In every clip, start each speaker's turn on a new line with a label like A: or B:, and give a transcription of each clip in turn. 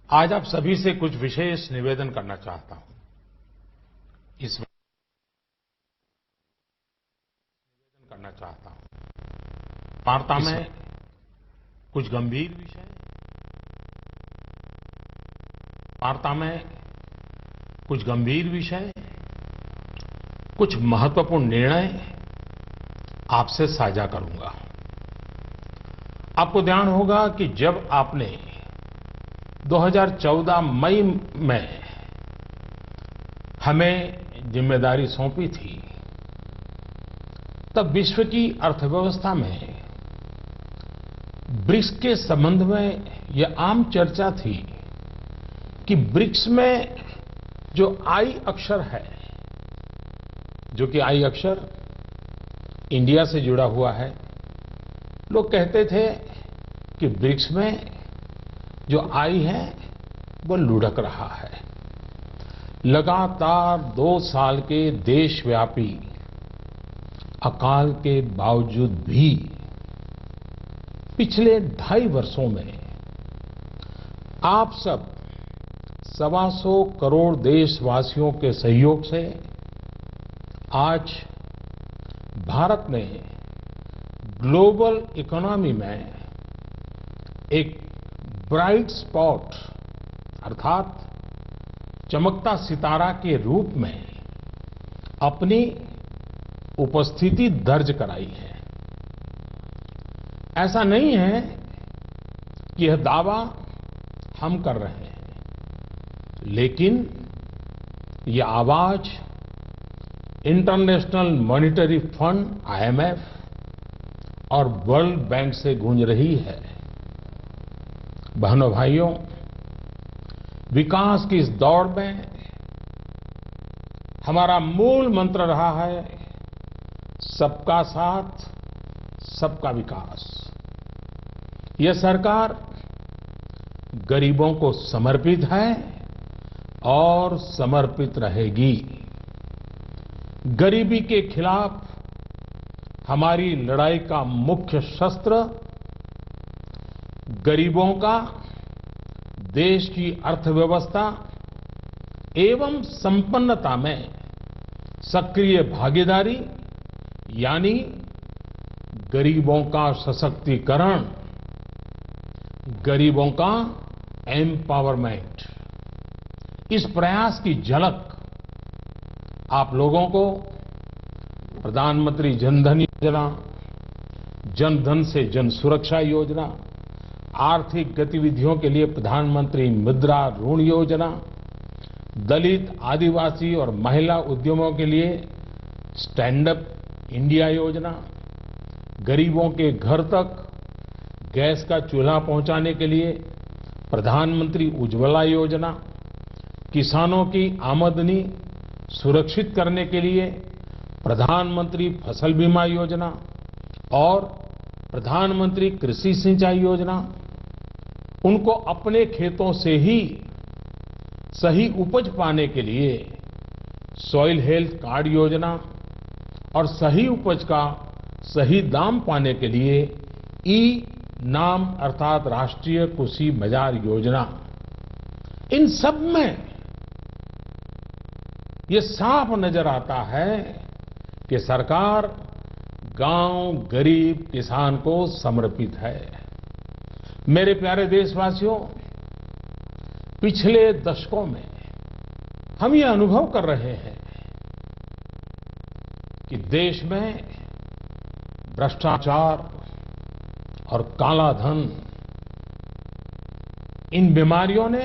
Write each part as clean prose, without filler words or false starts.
A: आज आप सभी से कुछ विशेष निवेदन करना चाहता हूं। इस निवेदन करना चाहता हूं। वार्ता में कुछ गंभीर विषय, वार्ता में कुछ गंभीर विषय, कुछ महत्वपूर्ण निर्णय आपसे साझा करूंगा। आपको ध्यान होगा कि जब आपने 2014 मई में हमें जिम्मेदारी सौंपी थी, तब विश्व की अर्थव्यवस्था में ब्रिक्स के संबंध में यह आम चर्चा थी कि ब्रिक्स में जो आई अक्षर है, जो कि आई अक्षर इंडिया से जुड़ा हुआ है, लोग कहते थे कि ब्रिक्स में जो आई है वो लुढ़क रहा है। लगातार 2 साल के देशव्यापी अकाल के बावजूद भी पिछले 2.5 वर्षों में आप सब 125 करोड़ देशवासियों के सहयोग से आज भारत ने ग्लोबल इकोनॉमी में एक ब्राइट स्पॉट अर्थात चमकता सितारा के रूप में अपनी उपस्थिति दर्ज कराई है। ऐसा नहीं है कि यह दावा हम कर रहे हैं, लेकिन यह आवाज इंटरनेशनल मॉनिटरी फंड IMF और वर्ल्ड बैंक से गूंज रही है। बहनों भाइयों, विकास की इस दौड़ में हमारा मूल मंत्र रहा है सबका साथ, सबका विकास। यह सरकार गरीबों को समर्पित है और समर्पित रहेगी। गरीबी के खिलाफ हमारी लड़ाई का मुख्य शस्त्र गरीबों का देश की अर्थव्यवस्था एवं संपन्नता में सक्रिय भागीदारी यानी गरीबों का सशक्तिकरण, गरीबों का एम्पावरमेंट। इस प्रयास की झलक आप लोगों को प्रधानमंत्री जनधन योजना, जनधन से जन सुरक्षा योजना, आर्थिक गतिविधियों के लिए प्रधानमंत्री मुद्रा ऋण योजना, दलित, आदिवासी और महिला उद्यमों के लिए स्टैंड अप इंडिया योजना, गरीबों के घर तक गैस का चूल्हा पहुंचाने के लिए प्रधानमंत्री उज्ज्वला योजना, किसानों की आमदनी सुरक्षित करने के लिए प्रधानमंत्री फसल बीमा योजना और प्रधानमंत्री कृषि सिंचाई योजना, उनको अपने खेतों से ही सही उपज पाने के लिए सॉइल हेल्थ कार्ड योजना और सही उपज का सही दाम पाने के लिए नाम अर्थात राष्ट्रीय कृषि बाजार योजना। इन सब में ये साफ नजर आता है कि सरकार गांव, गरीब, किसान को समर्पित है। मेरे प्यारे देशवासियों, पिछले दशकों में हम ये अनुभव कर रहे हैं कि देश में भ्रष्टाचार और काला धन, इन बीमारियों ने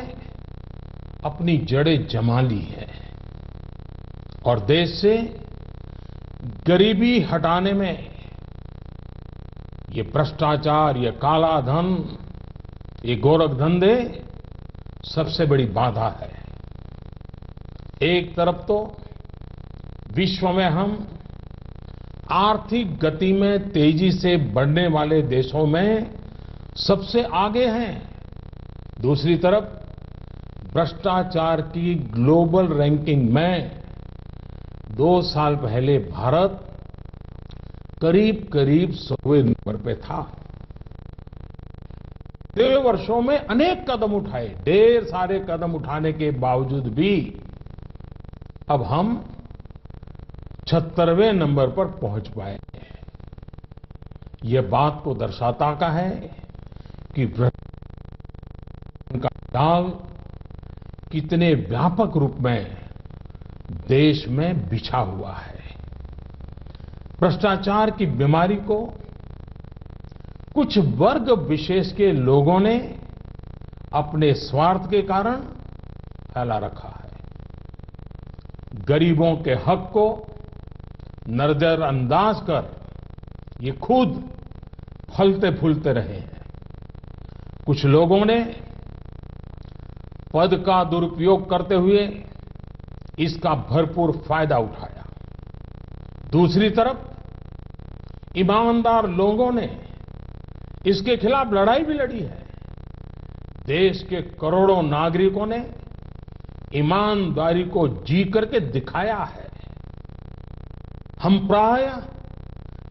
A: अपनी जड़ें जमा ली है और देश से गरीबी हटाने में ये भ्रष्टाचार, ये काला धन, ये गोरखधंधे सबसे बड़ी बाधा है। एक तरफ तो विश्व में हम आर्थिक गति में तेजी से बढ़ने वाले देशों में सबसे आगे हैं, दूसरी तरफ भ्रष्टाचार की ग्लोबल रैंकिंग में 2 साल पहले भारत करीब करीब 100वें नंबर पे था। पिछले वर्षों में अनेक कदम उठाए, ढेर सारे कदम उठाने के बावजूद भी अब हम 76वें नंबर पर पहुंच पाए हैं। ये बात को दर्शाता का है कि भ्रष्टाचार का जाल कितने व्यापक रूप में देश में बिछा हुआ है। भ्रष्टाचार की बीमारी को कुछ वर्ग विशेष के लोगों ने अपने स्वार्थ के कारण फैला रखा है। गरीबों के हक को नजरअंदाज कर ये खुद फलते फूलते रहे हैं। कुछ लोगों ने पद का दुरुपयोग करते हुए इसका भरपूर फायदा उठाया। दूसरी तरफ ईमानदार लोगों ने इसके खिलाफ लड़ाई भी लड़ी है। देश के करोड़ों नागरिकों ने ईमानदारी को जी करके दिखाया है। हम प्रायः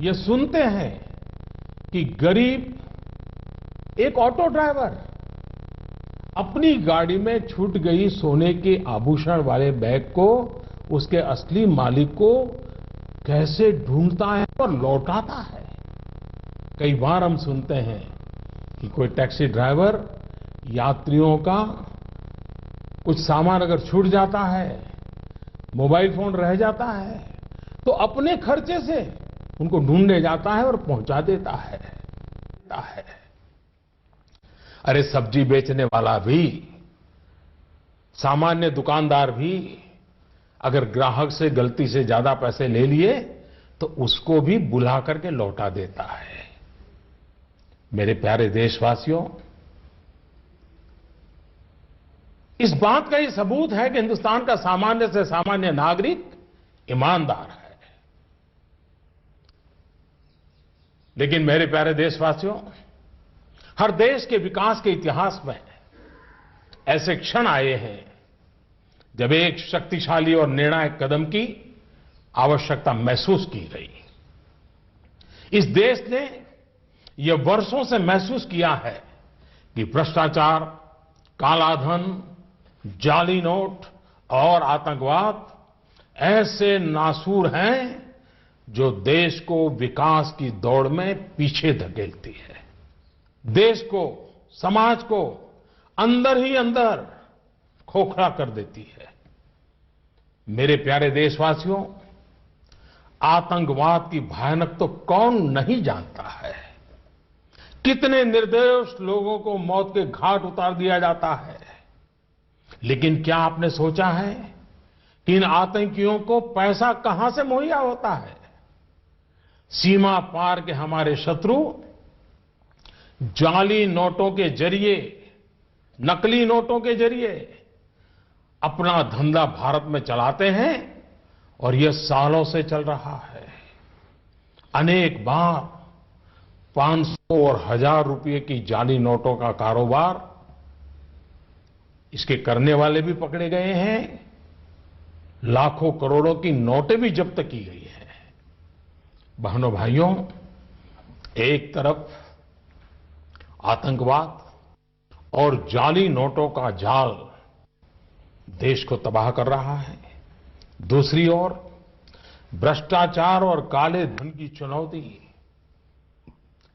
A: ये सुनते हैं कि गरीब एक ऑटो ड्राइवर अपनी गाड़ी में छूट गई सोने के आभूषण वाले बैग को उसके असली मालिक को कैसे ढूंढता है और लौटाता है। कई बार हम सुनते हैं कि कोई टैक्सी ड्राइवर यात्रियों का कुछ सामान अगर छूट जाता है, मोबाइल फोन रह जाता है, तो अपने खर्चे से उनको ढूंढने जाता है और पहुंचा देता है। अरे सब्जी बेचने वाला भी, सामान्य दुकानदार भी अगर ग्राहक से गलती से ज्यादा पैसे ले लिए तो उसको भी बुला करके लौटा देता है। मेरे प्यारे देशवासियों, इस बात का ये सबूत है कि हिंदुस्तान का सामान्य से सामान्य नागरिक ईमानदार है। लेकिन मेरे प्यारे देशवासियों, हर देश के विकास के इतिहास में ऐसे क्षण आए हैं जब एक शक्तिशाली और निर्णायक कदम की आवश्यकता महसूस की गई। इस देश ने यह वर्षों से महसूस किया है कि भ्रष्टाचार, कालाधन, जाली नोट और आतंकवाद ऐसे नासूर हैं जो देश को विकास की दौड़ में पीछे धकेलती है। देश को, समाज को अंदर ही अंदर खोखला कर देती है। मेरे प्यारे देशवासियों, आतंकवाद की भयानक तो कौन नहीं जानता है। कितने निर्दोष लोगों को मौत के घाट उतार दिया जाता है। लेकिन क्या आपने सोचा है कि इन आतंकियों को पैसा कहां से मुहैया होता है? सीमा पार के हमारे शत्रु जाली नोटों के जरिए, नकली नोटों के जरिए अपना धंधा भारत में चलाते हैं और यह सालों से चल रहा है। अनेक बार 500 और 1000 रुपए की जाली नोटों का कारोबार इसके करने वाले भी पकड़े गए हैं। लाखों करोड़ों की नोटें भी जब्त की गई हैं। बहनों भाइयों, एक तरफ आतंकवाद और जाली नोटों का जाल देश को तबाह कर रहा है, दूसरी ओर भ्रष्टाचार और काले धन की चुनौती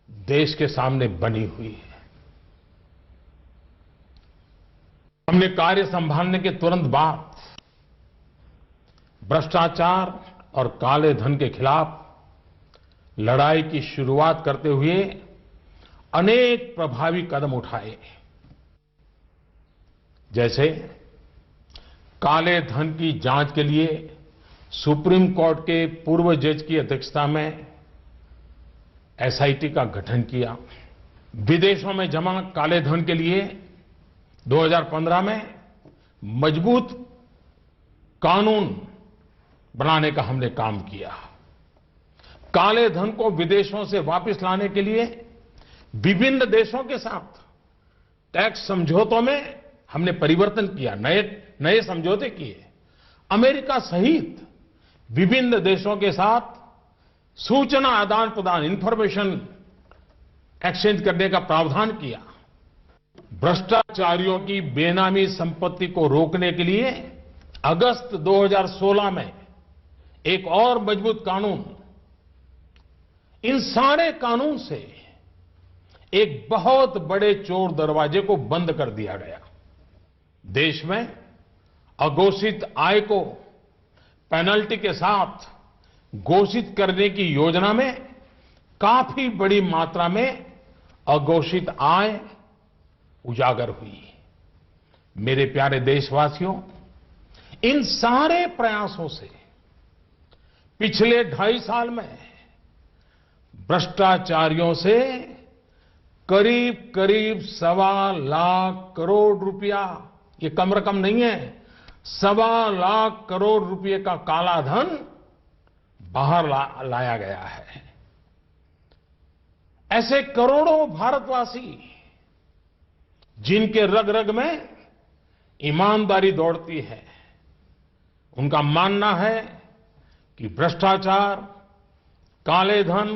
A: देश के सामने बनी हुई है। हमने कार्य संभालने के तुरंत बाद भ्रष्टाचार और काले धन के खिलाफ लड़ाई की शुरुआत करते हुए अनेक प्रभावी कदम उठाए। जैसे काले धन की जांच के लिए सुप्रीम कोर्ट के पूर्व जज की अध्यक्षता में एसआईटी का गठन किया। विदेशों में जमा काले धन के लिए 2015 में मजबूत कानून बनाने का हमने काम किया। काले धन को विदेशों से वापस लाने के लिए विभिन्न देशों के साथ टैक्स समझौतों में हमने परिवर्तन किया, नए समझौते किए। अमेरिका सहित विभिन्न देशों के साथ सूचना आदान प्रदान, इंफॉर्मेशन एक्सचेंज करने का प्रावधान किया। भ्रष्टाचारियों की बेनामी संपत्ति को रोकने के लिए अगस्त 2016 में एक और मजबूत कानून, इन सारे कानून से एक बहुत बड़े चोर दरवाजे को बंद कर दिया गया। देश में अघोषित आय को पेनल्टी के साथ घोषित करने की योजना में काफी बड़ी मात्रा में अघोषित आय उजागर हुई। मेरे प्यारे देशवासियों, इन सारे प्रयासों से पिछले 2.5 साल में भ्रष्टाचारियों से करीब करीब 1.25 लाख करोड़ रुपया, ये कम रकम नहीं है, 1.25 लाख करोड़ रुपए का काला धन बाहर लाया गया है। ऐसे करोड़ों भारतवासी जिनके रग रग में ईमानदारी दौड़ती है, उनका मानना है कि भ्रष्टाचार, काले धन,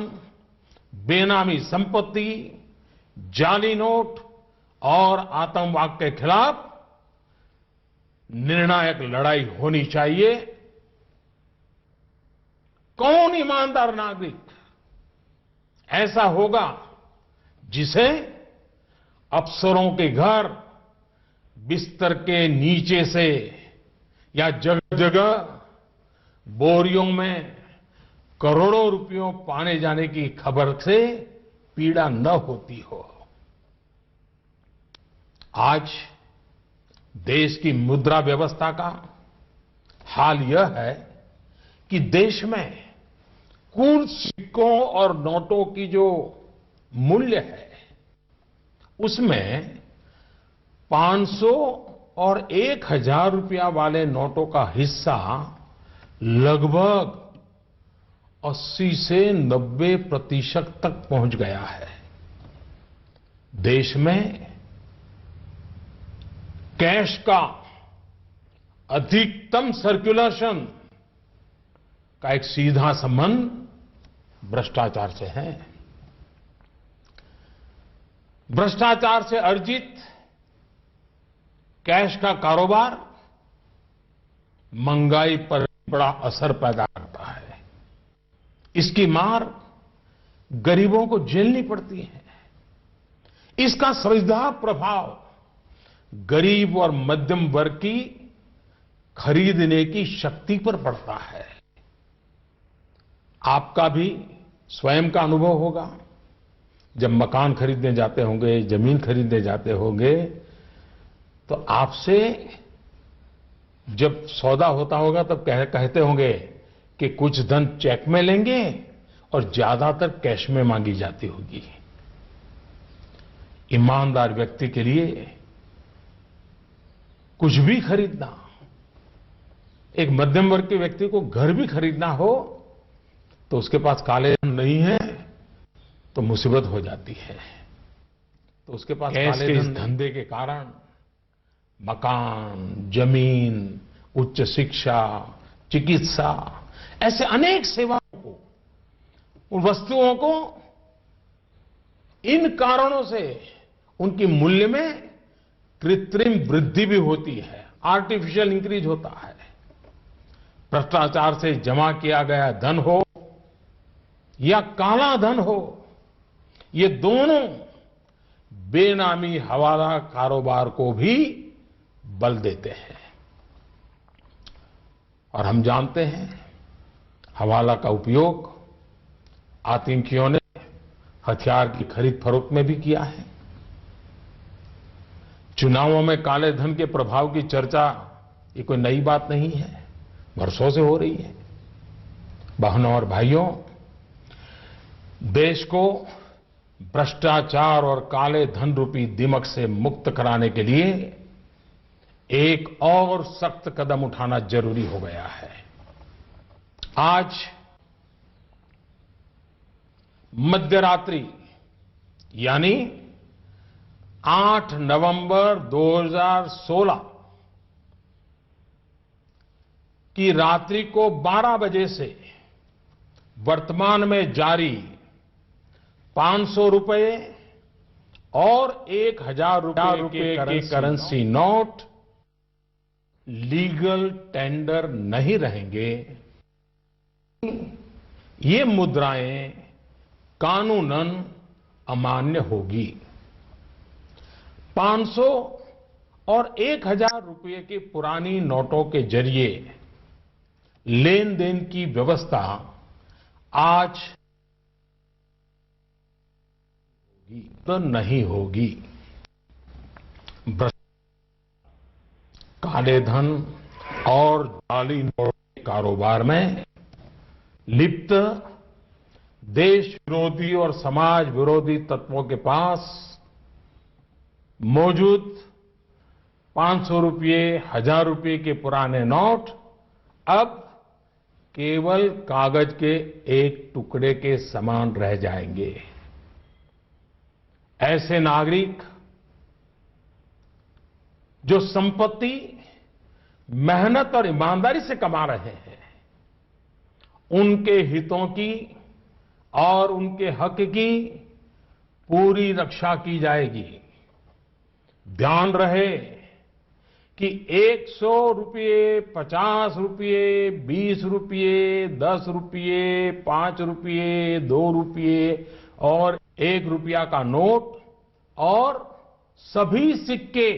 A: बेनामी संपत्ति, जाली नोट और आतंकवाद के खिलाफ निर्णायक लड़ाई होनी चाहिए। कौन ईमानदार नागरिक ऐसा होगा जिसे अफसरों के घर बिस्तर के नीचे से या जगह जगह बोरियों में करोड़ों रुपयों पाने जाने की खबर से पीड़ा न होती हो। आज देश की मुद्रा व्यवस्था का हाल यह है कि देश में कुल सिक्कों और नोटों की जो मूल्य है, उसमें 500 और 1000 रुपया वाले नोटों का हिस्सा लगभग 80 से 90% तक पहुंच गया है। देश में कैश का अधिकतम सर्कुलेशन का एक सीधा संबंध भ्रष्टाचार से है। भ्रष्टाचार से अर्जित कैश का कारोबार महंगाई पर बड़ा असर पैदा करता है। इसकी मार गरीबों को झेलनी पड़ती है। इसका सीधा प्रभाव गरीब और मध्यम वर्ग की खरीदने की शक्ति पर पड़ता है। आपका भी स्वयं का अनुभव होगा, जब मकान खरीदने जाते होंगे, जमीन खरीदने जाते होंगे, तो आपसे जब सौदा होता होगा तब कहते होंगे कि कुछ धन चेक में लेंगे और ज्यादातर कैश में मांगी जाती होगी। ईमानदार व्यक्ति के लिए कुछ भी खरीदना, एक मध्यम वर्ग के व्यक्ति को घर भी खरीदना हो तो उसके पास काले धन नहीं है तो मुसीबत हो जाती है। तो उसके पास कैश के इस धंधे के कारण मकान, जमीन, उच्च शिक्षा, चिकित्सा, ऐसे अनेक सेवाओं को, उन वस्तुओं को इन कारणों से उनकी मूल्य में कृत्रिम वृद्धि भी होती है, आर्टिफिशियल इंक्रीज होता है। भ्रष्टाचार से जमा किया गया धन हो या काला धन हो, ये दोनों बेनामी हवाला कारोबार को भी बल देते हैं। और हम जानते हैं हवाला का उपयोग आतंकियों ने हथियार की खरीद फरोख्त में भी किया है। चुनावों में काले धन के प्रभाव की चर्चा ये कोई नई बात नहीं है, वर्षों से हो रही है। बहनों और भाइयों, देश को भ्रष्टाचार और काले धन रूपी दिमक से मुक्त कराने के लिए एक और सख्त कदम उठाना जरूरी हो गया है। आज मध्यरात्रि यानी 8 नवंबर 2016 की रात्रि को 12 बजे से वर्तमान में जारी 500 रुपए और 1,000 रुपए के करेंसी नोट लीगल टेंडर नहीं रहेंगे। ये मुद्राएं कानूनन अमान्य होगी। 500 और 1,000 रुपए के पुरानी नोटों के जरिए लेन देन की व्यवस्था आज तो नहीं होगी। काले धन और जाली नोट के कारोबार में लिप्त देश विरोधी और समाज विरोधी तत्वों के पास मौजूद 500 रुपये, 1,000 रुपये के पुराने नोट अब केवल कागज के एक टुकड़े के समान रह जाएंगे। ऐसे नागरिक जो संपत्ति मेहनत और ईमानदारी से कमा रहे हैं, उनके हितों की और उनके हक की पूरी रक्षा की जाएगी। ध्यान रहे कि 100 रुपये, 50 रुपये, 20 रुपये, 10 रुपये, 5 रुपये, 2 रुपये और 1 रुपया का नोट और सभी सिक्के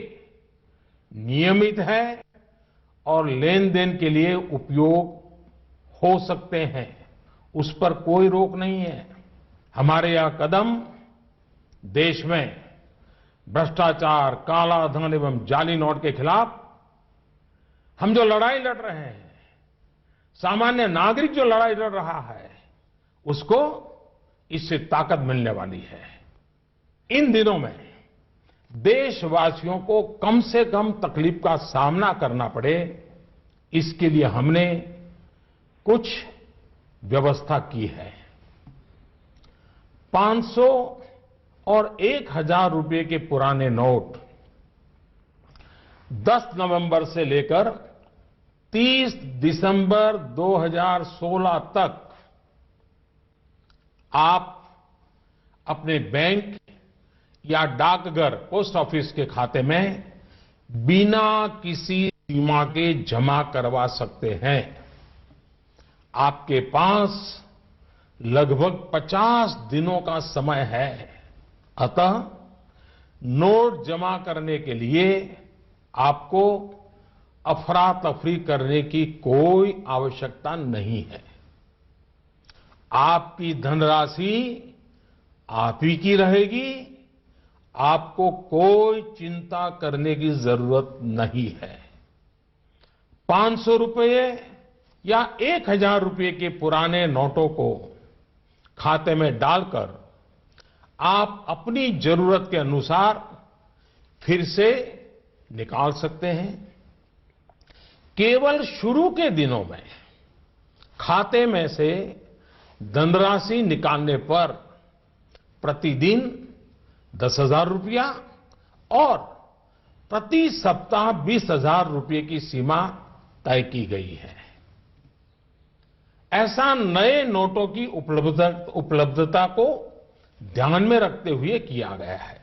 A: नियमित है और लेन देन के लिए उपयोग हो सकते हैं। उस पर कोई रोक नहीं है। हमारे यह कदम देश में भ्रष्टाचार, काला धन एवं जाली नोट के खिलाफ हम जो लड़ाई लड़ रहे हैं, सामान्य नागरिक जो लड़ाई लड़ रहा है, उसको इससे ताकत मिलने वाली है। इन दिनों में देशवासियों को कम से कम तकलीफ का सामना करना पड़े, इसके लिए हमने कुछ व्यवस्था की है। 500 और 1,000 रुपये के पुराने नोट 10 नवंबर से लेकर 30 दिसंबर 2016 तक आप अपने बैंक या डाकघर, पोस्ट ऑफिस के खाते में बिना किसी सीमा के जमा करवा सकते हैं। आपके पास लगभग 50 दिनों का समय है। अतः नोट जमा करने के लिए आपको अफरा तफरी करने की कोई आवश्यकता नहीं है। आपकी धनराशि आप ही की रहेगी। आपको कोई चिंता करने की जरूरत नहीं है। 500 रुपये या 1,000 रुपये के पुराने नोटों को खाते में डालकर आप अपनी जरूरत के अनुसार फिर से निकाल सकते हैं। केवल शुरू के दिनों में खाते में से धनराशि निकालने पर प्रतिदिन 10,000 रुपया और प्रति सप्ताह 20,000 रुपये की सीमा तय की गई है। ऐसा नए नोटों की उपलब्धता को ध्यान में रखते हुए किया गया है।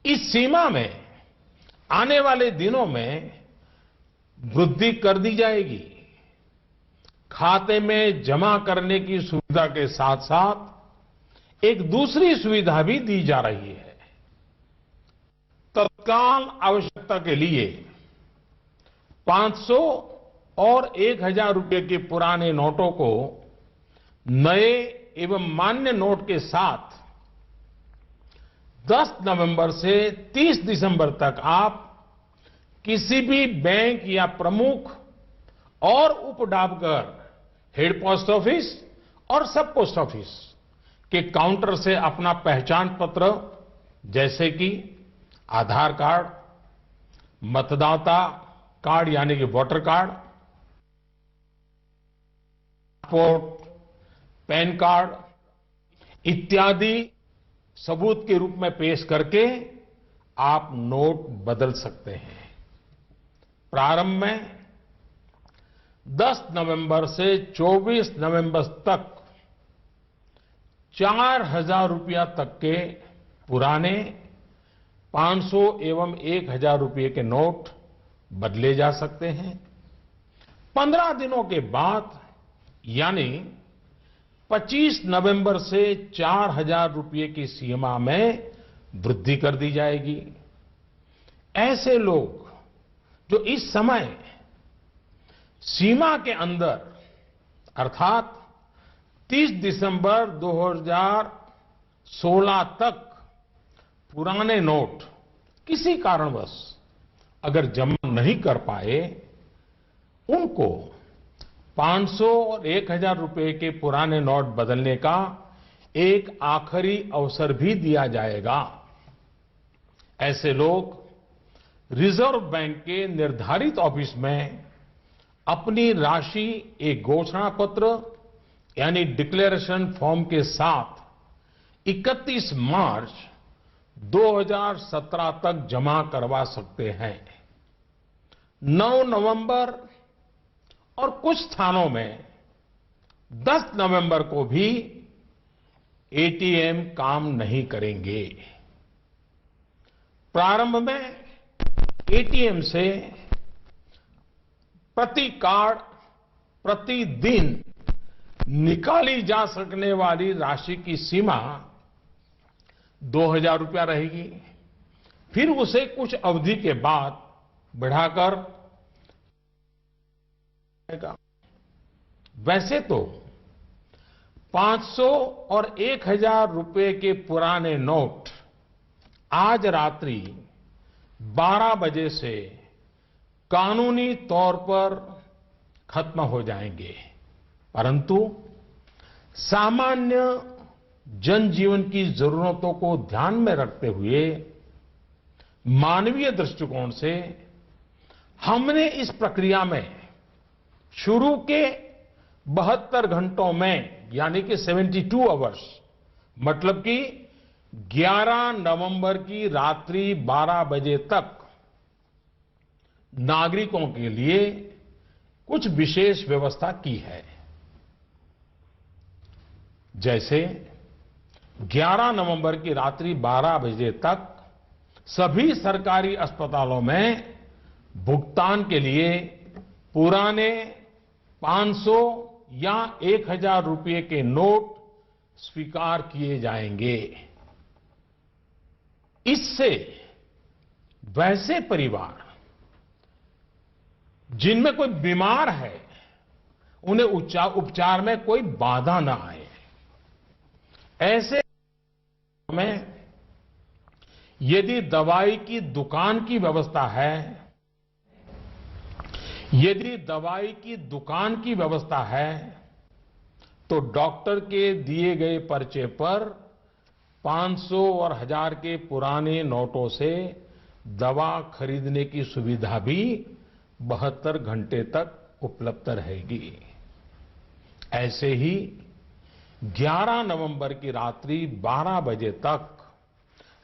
A: इस सीमा में आने वाले दिनों में वृद्धि कर दी जाएगी। खाते में जमा करने की सुविधा के साथ साथ एक दूसरी सुविधा भी दी जा रही है। तत्काल आवश्यकता के लिए 500 और 1,000 रुपये के पुराने नोटों को नए एवं मान्य नोट के साथ 10 नवंबर से 30 दिसंबर तक आप किसी भी बैंक या प्रमुख और उप डाकघर, हेड पोस्ट ऑफिस और सब पोस्ट ऑफिस के काउंटर से अपना पहचान पत्र जैसे कि आधार कार्ड, मतदाता कार्ड यानी कि voter card, passport, pan card इत्यादि सबूत के रूप में पेश करके आप नोट बदल सकते हैं। प्रारंभ में 10 नवंबर से 24 नवंबर तक 4,000 रुपया तक के पुराने 500 एवं 1000 रुपये के नोट बदले जा सकते हैं। 15 दिनों के बाद यानी 25 नवंबर से 4000 रुपये की सीमा में वृद्धि कर दी जाएगी। ऐसे लोग जो इस समय सीमा के अंदर अर्थात 30 दिसंबर 2016 तक पुराने नोट किसी कारणवश अगर जमा नहीं कर पाए, उनको 500 और 1000 रुपये के पुराने नोट बदलने का एक आखिरी अवसर भी दिया जाएगा। ऐसे लोग रिजर्व बैंक के निर्धारित ऑफिस में अपनी राशि एक घोषणा पत्र यानी डिक्लेरेशन फॉर्म के साथ 31 मार्च 2017 तक जमा करवा सकते हैं। 9 नवंबर और कुछ स्थानों में 10 नवंबर को भी एटीएम काम नहीं करेंगे। प्रारंभ में एटीएम से प्रति कार्ड प्रतिदिन निकाली जा सकने वाली राशि की सीमा 2000 रुपया रहेगी। फिर उसे कुछ अवधि के बाद बढ़ाकर वैसे तो 500 और 1000 रुपये के पुराने नोट आज रात्रि 12 बजे से कानूनी तौर पर खत्म हो जाएंगे, परंतु सामान्य जनजीवन की जरूरतों को ध्यान में रखते हुए मानवीय दृष्टिकोण से हमने इस प्रक्रिया में शुरू के 72 घंटों में यानी कि 72 आवर्स मतलब कि 11 नवंबर की रात्रि 12 बजे तक नागरिकों के लिए कुछ विशेष व्यवस्था की है। जैसे 11 नवंबर की रात्रि 12 बजे तक सभी सरकारी अस्पतालों में भुगतान के लिए पुराने 500 या 1000 रुपये के नोट स्वीकार किए जाएंगे। इससे वैसे परिवार जिनमें कोई बीमार है, उन्हें उपचार में कोई बाधा न आए। ऐसे में यदि दवाई की दुकान की व्यवस्था है, यदि दवाई की दुकान की व्यवस्था है, तो डॉक्टर के दिए गए पर्चे पर 500 और 1000 के पुराने नोटों से दवा खरीदने की सुविधा भी 72 घंटे तक उपलब्ध रहेगी। ऐसे ही 11 नवंबर की रात्रि 12 बजे तक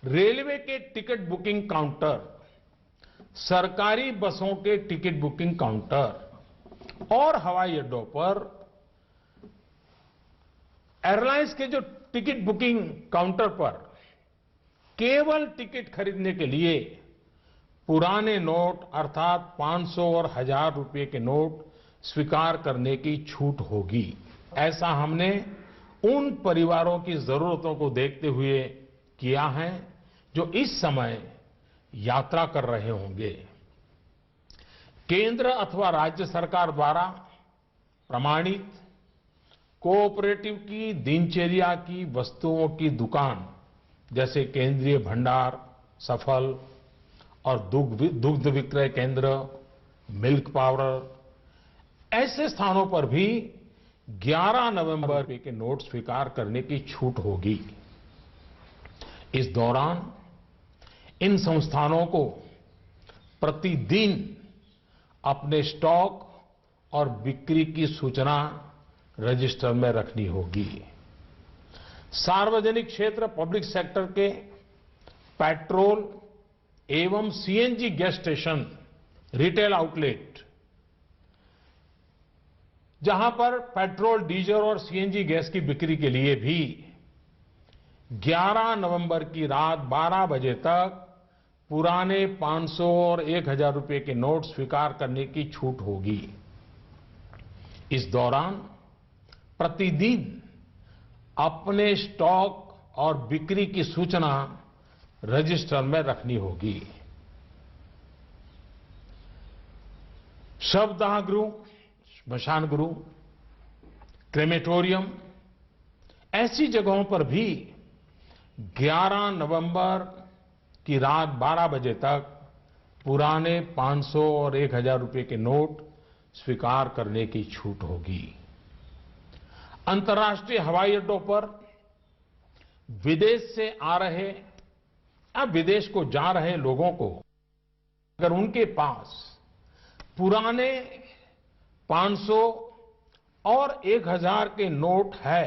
A: रेलवे के टिकट बुकिंग काउंटर, सरकारी बसों के टिकट बुकिंग काउंटर और हवाई अड्डों पर एयरलाइंस के जो टिकट बुकिंग काउंटर पर केवल टिकट खरीदने के लिए पुराने नोट अर्थात 500 और 1000 रुपये के नोट स्वीकार करने की छूट होगी। ऐसा हमने उन परिवारों की जरूरतों को देखते हुए किया है जो इस समय यात्रा कर रहे होंगे। केंद्र अथवा राज्य सरकार द्वारा प्रमाणित कोऑपरेटिव की दिनचर्या की वस्तुओं की दुकान जैसे केंद्रीय भंडार, सफल और दुग्ध विक्रय केंद्र, मिल्क पाउडर, ऐसे स्थानों पर भी 11 नवंबर के नोट स्वीकार करने की छूट होगी। इस दौरान इन संस्थानों को प्रतिदिन अपने स्टॉक और बिक्री की सूचना रजिस्टर में रखनी होगी। सार्वजनिक क्षेत्र पब्लिक सेक्टर के पेट्रोल एवं CNG gas station, retail outlet, जहां पर पेट्रोल, डीजल और सीएनजी गैस की बिक्री के लिए भी 11 नवंबर की रात 12 बजे तक पुराने 500 और 1000 रुपए के नोट स्वीकार करने की छूट होगी। इस दौरान प्रतिदिन अपने स्टॉक और बिक्री की सूचना रजिस्टर में रखनी होगी। शवदाह गृह, श्मशान गृह, क्रेमेटोरियम ऐसी जगहों पर भी 11 नवंबर की रात 12 बजे तक पुराने 500 और 1000 रुपए के नोट स्वीकार करने की छूट होगी। अंतर्राष्ट्रीय हवाई अड्डों पर विदेश से आ रहे या विदेश को जा रहे लोगों को अगर उनके पास पुराने 500 और 1000 के नोट है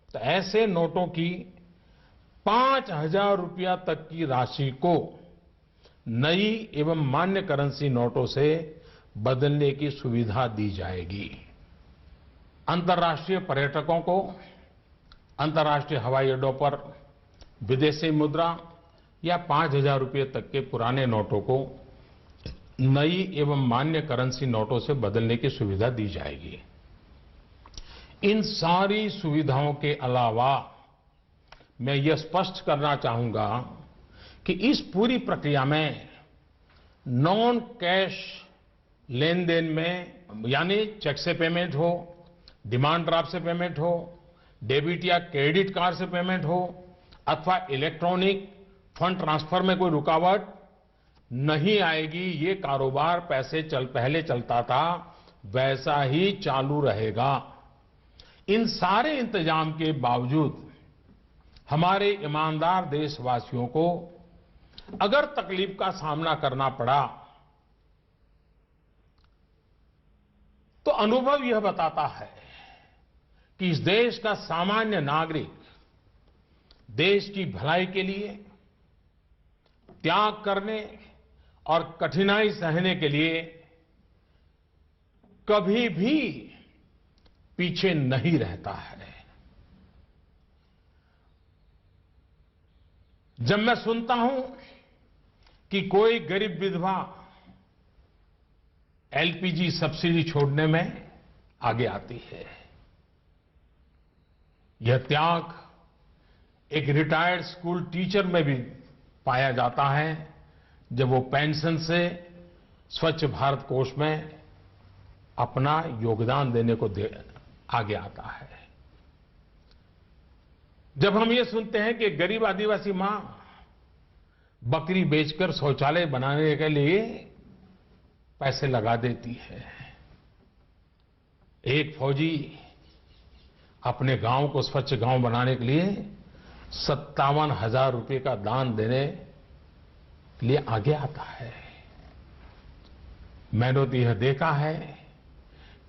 A: तो ऐसे नोटों की 5000 रुपया तक की राशि को नई एवं मान्य करेंसी नोटों से बदलने की सुविधा दी जाएगी। अंतर्राष्ट्रीय पर्यटकों को अंतर्राष्ट्रीय हवाई अड्डों पर विदेशी मुद्रा या 5000 रुपये तक के पुराने नोटों को नई एवं मान्य करेंसी नोटों से बदलने की सुविधा दी जाएगी। इन सारी सुविधाओं के अलावा मैं यह स्पष्ट करना चाहूंगा कि इस पूरी प्रक्रिया में नॉन कैश लेन देन में यानी चेक से पेमेंट हो, डिमांड ड्राफ्ट से पेमेंट हो, डेबिट या क्रेडिट कार्ड से पेमेंट हो अथवा इलेक्ट्रॉनिक फंड ट्रांसफर में कोई रुकावट नहीं आएगी। ये कारोबार पहले चलता था वैसा ही चालू रहेगा। इन सारे इंतजाम के बावजूद हमारे ईमानदार देशवासियों को अगर तकलीफ का सामना करना पड़ा तो अनुभव यह बताता है कि इस देश का सामान्य नागरिक देश की भलाई के लिए त्याग करने और कठिनाई सहने के लिए कभी भी पीछे नहीं रहता है। जब मैं सुनता हूं कि कोई गरीब विधवा एलपीजी सब्सिडी छोड़ने में आगे आती है, यह त्याग एक रिटायर्ड स्कूल टीचर में भी पाया जाता है जब वो पेंशन से स्वच्छ भारत कोष में अपना योगदान देने को आगे आता है। जब हम ये सुनते हैं कि गरीब आदिवासी मां बकरी बेचकर शौचालय बनाने के लिए पैसे लगा देती है, एक फौजी अपने गांव को स्वच्छ गांव बनाने के लिए 57,000 रुपए का दान देने के लिए आगे आता है। मैंने तो यह देखा है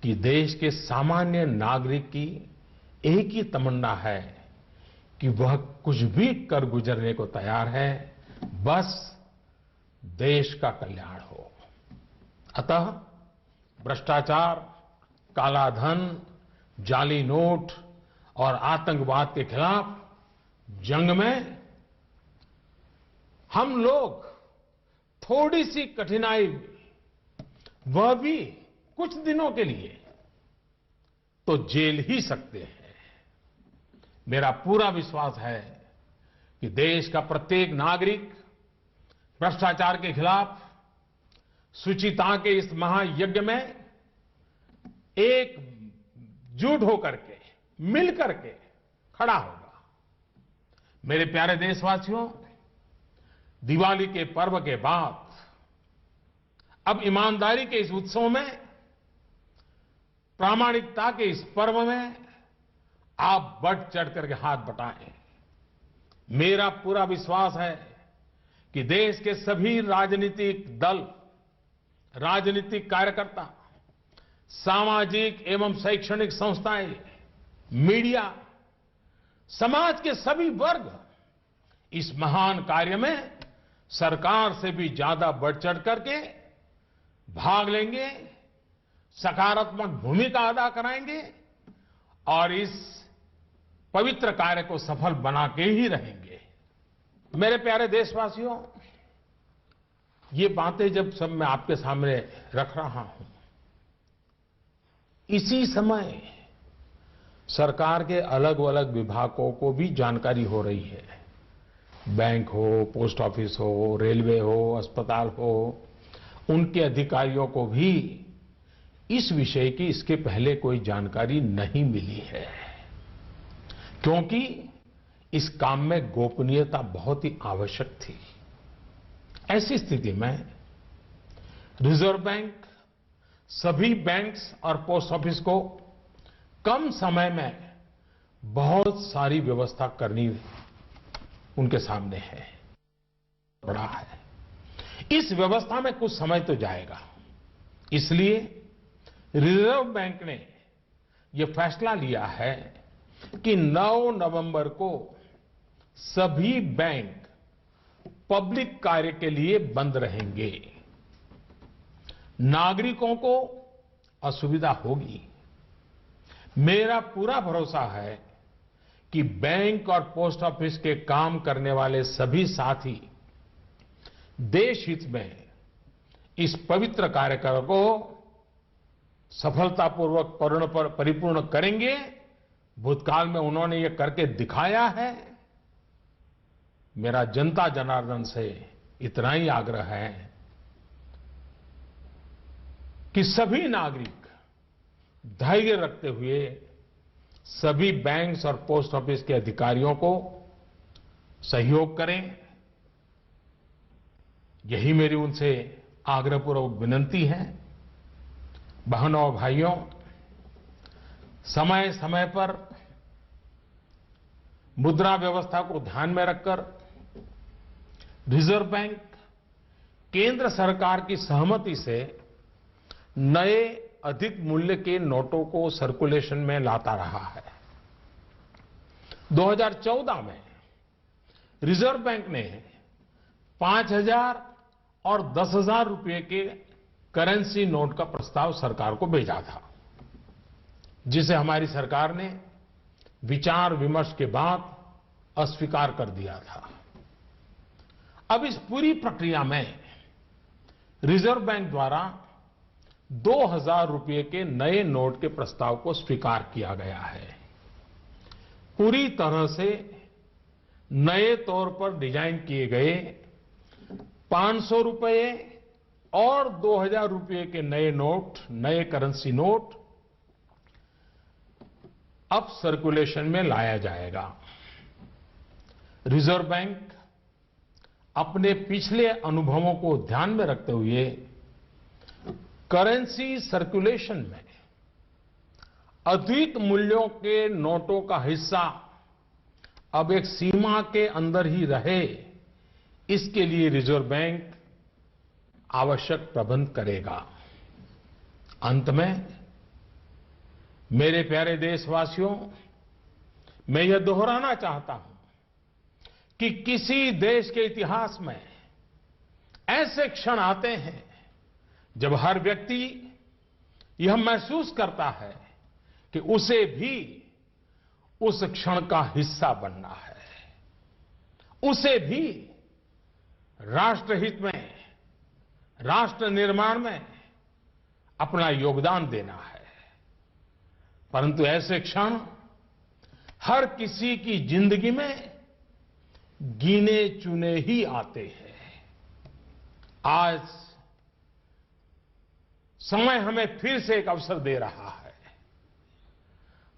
A: कि देश के सामान्य नागरिक की एक ही तमन्ना है कि वह कुछ भी कर गुजरने को तैयार है, बस देश का कल्याण हो। अतः भ्रष्टाचार, कालाधन, जाली नोट और आतंकवाद के खिलाफ जंग में हम लोग थोड़ी सी कठिनाई, वह भी कुछ दिनों के लिए, तो झेल ही सकते हैं। मेरा पूरा विश्वास है कि देश का प्रत्येक नागरिक भ्रष्टाचार के खिलाफ शुचिता के इस महायज्ञ में एकजुट होकर के, मिल करके खड़ा होगा। मेरे प्यारे देशवासियों, दिवाली के पर्व के बाद अब ईमानदारी के इस उत्सव में, प्रामाणिकता के इस पर्व में आप बढ़ चढ़ करके हाथ बटाएं। मेरा पूरा विश्वास है कि देश के सभी राजनीतिक दल, राजनीतिक कार्यकर्ता, सामाजिक एवं शैक्षणिक संस्थाएं, मीडिया, समाज के सभी वर्ग इस महान कार्य में सरकार से भी ज्यादा बढ़ चढ़ करके भाग लेंगे, सकारात्मक भूमिका अदा कराएंगे और इस पवित्र कार्य को सफल बना के ही रहेंगे। मेरे प्यारे देशवासियों, ये बातें जब सब मैं आपके सामने रख रहा हूं, इसी समय सरकार के अलग अलग विभागों को भी जानकारी हो रही है। बैंक हो, पोस्ट ऑफिस हो, रेलवे हो, अस्पताल हो, उनके अधिकारियों को भी इस विषय की इसके पहले कोई जानकारी नहीं मिली है, क्योंकि इस काम में गोपनीयता बहुत ही आवश्यक थी। ऐसी स्थिति में रिजर्व बैंक सभी बैंक्स और पोस्ट ऑफिस को कम समय में बहुत सारी व्यवस्था करनी उनके सामने है, बड़ा है। इस व्यवस्था में कुछ समय तो जाएगा, इसलिए रिजर्व बैंक ने यह फैसला लिया है कि 9 नवंबर को सभी बैंक पब्लिक कार्य के लिए बंद रहेंगे। नागरिकों को असुविधा होगी। मेरा पूरा भरोसा है कि बैंक और पोस्ट ऑफिस के काम करने वाले सभी साथी देश हित में इस पवित्र कार्यक्रम को सफलतापूर्वक परिपूर्ण करेंगे। भूतकाल में उन्होंने ये करके दिखाया है। मेरा जनता जनार्दन से इतना ही आग्रह है कि सभी नागरिक धैर्य रखते हुए सभी बैंक्स और पोस्ट ऑफिस के अधिकारियों को सहयोग करें। यही मेरी उनसे आग्रहपूर्वक विनती है। बहनों और भाइयों, समय समय पर मुद्रा व्यवस्था को ध्यान में रखकर रिजर्व बैंक केंद्र सरकार की सहमति से नए अधिक मूल्य के नोटों को सर्कुलेशन में लाता रहा है। 2014 में रिजर्व बैंक ने 5,000 और 10,000 रुपए के करेंसी नोट का प्रस्ताव सरकार को भेजा था, जिसे हमारी सरकार ने विचार विमर्श के बाद अस्वीकार कर दिया था। अब इस पूरी प्रक्रिया में रिजर्व बैंक द्वारा 2,000 रुपए के नए नोट के प्रस्ताव को स्वीकार किया गया है। पूरी तरह से नए तौर पर डिजाइन किए गए 500 रुपए और 2,000 रुपए के नए नोट, नए करेंसी नोट अब सर्कुलेशन में लाया जाएगा। रिजर्व बैंक अपने पिछले अनुभवों को ध्यान में रखते हुए करेंसी सर्कुलेशन में अधिक मूल्यों के नोटों का हिस्सा अब एक सीमा के अंदर ही रहे, इसके लिए रिजर्व बैंक आवश्यक प्रबंध करेगा। अंत में मेरे प्यारे देशवासियों, मैं यह दोहराना चाहता हूं कि किसी देश के इतिहास में ऐसे क्षण आते हैं जब हर व्यक्ति यह महसूस करता है कि उसे भी उस क्षण का हिस्सा बनना है, उसे भी राष्ट्रहित में, राष्ट्र निर्माण में अपना योगदान देना है। परंतु ऐसे क्षण हर किसी की जिंदगी में गिने चुने ही आते हैं। आज समय हमें फिर से एक अवसर दे रहा है।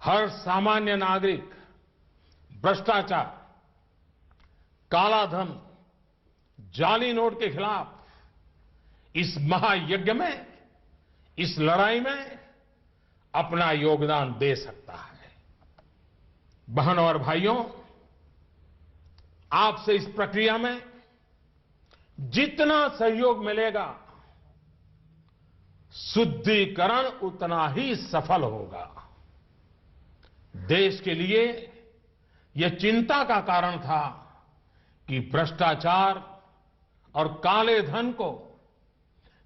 A: हर सामान्य नागरिक भ्रष्टाचार, कालाधन, जाली नोट के खिलाफ इस महायज्ञ में, इस लड़ाई में अपना योगदान दे सकता है। बहनों और भाइयों, आपसे इस प्रक्रिया में जितना सहयोग मिलेगा, शुद्धिकरण उतना ही सफल होगा। देश के लिए यह चिंता का कारण था कि भ्रष्टाचार और काले धन को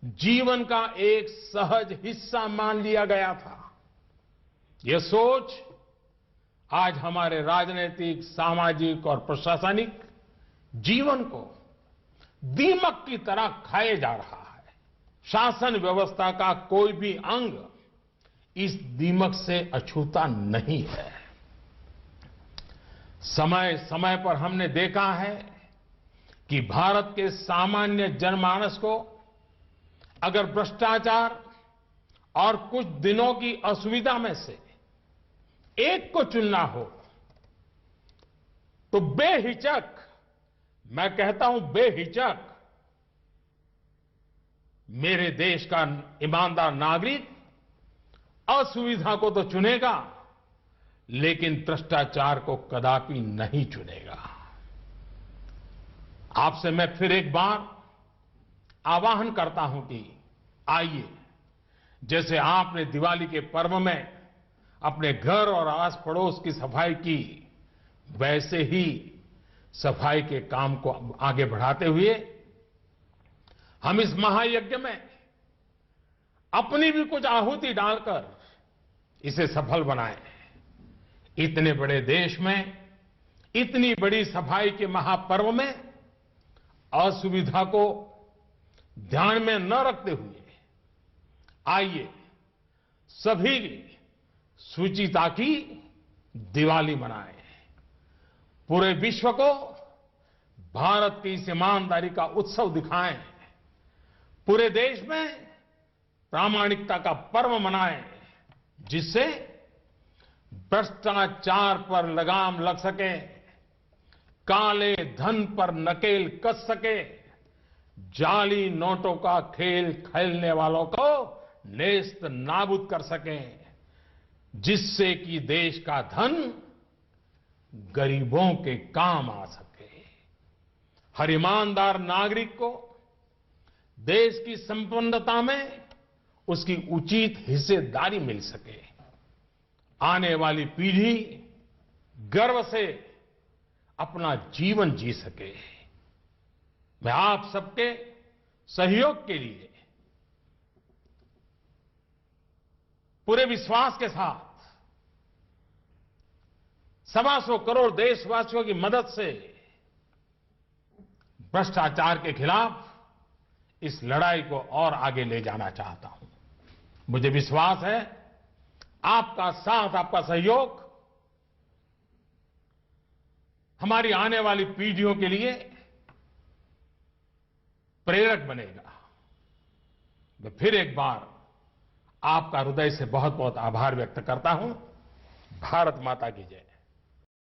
A: जीवन का एक सहज हिस्सा मान लिया गया था। यह सोच आज हमारे राजनीतिक, सामाजिक और प्रशासनिक जीवन को दीमक की तरह खाए जा रहा है। शासन व्यवस्था का कोई भी अंग इस दीमक से अछूता नहीं है। समय समय पर हमने देखा है कि भारत के सामान्य जनमानस को अगर भ्रष्टाचार और कुछ दिनों की असुविधा में से एक को चुनना हो तो बेहिचक, मैं कहता हूं बेहिचक, मेरे देश का ईमानदार नागरिक असुविधा को तो चुनेगा, लेकिन भ्रष्टाचार को कदापि नहीं चुनेगा। आपसे मैं फिर एक बार आह्वान करता हूं कि आइए, जैसे आपने दिवाली के पर्व में अपने घर और आस पड़ोस की सफाई की, वैसे ही सफाई के काम को आगे बढ़ाते हुए हम इस महायज्ञ में अपनी भी कुछ आहुति डालकर इसे सफल बनाएं। इतने बड़े देश में इतनी बड़ी सफाई के महापर्व में असुविधा को ध्यान में न रखते हुए आइए सभी शुचिता की दिवाली मनाएं। पूरे विश्व को भारत की इस ईमानदारी का उत्सव दिखाएं। पूरे देश में प्रामाणिकता का पर्व मनाएं, जिससे भ्रष्टाचार पर लगाम लग सके, काले धन पर नकेल कस सके, जाली नोटों का खेल खेलने वालों को नेस्त नाबूद कर सकें, जिससे कि देश का धन गरीबों के काम आ सके। हर ईमानदार नागरिक को देश की संपन्नता में उसकी उचित हिस्सेदारी मिल सके। आने वाली पीढ़ी गर्व से अपना जीवन जी सके। मैं आप सबके सहयोग के लिए पूरे विश्वास के साथ 125 करोड़ देशवासियों की मदद से भ्रष्टाचार के खिलाफ इस लड़ाई को और आगे ले जाना चाहता हूं। मुझे विश्वास है आपका साथ, आपका सहयोग हमारी आने वाली पीढ़ियों के लिए प्रेरक बनेगा। मैं फिर एक बार आपका हृदय से बहुत बहुत आभार व्यक्त करता हूं। भारत माता की जय।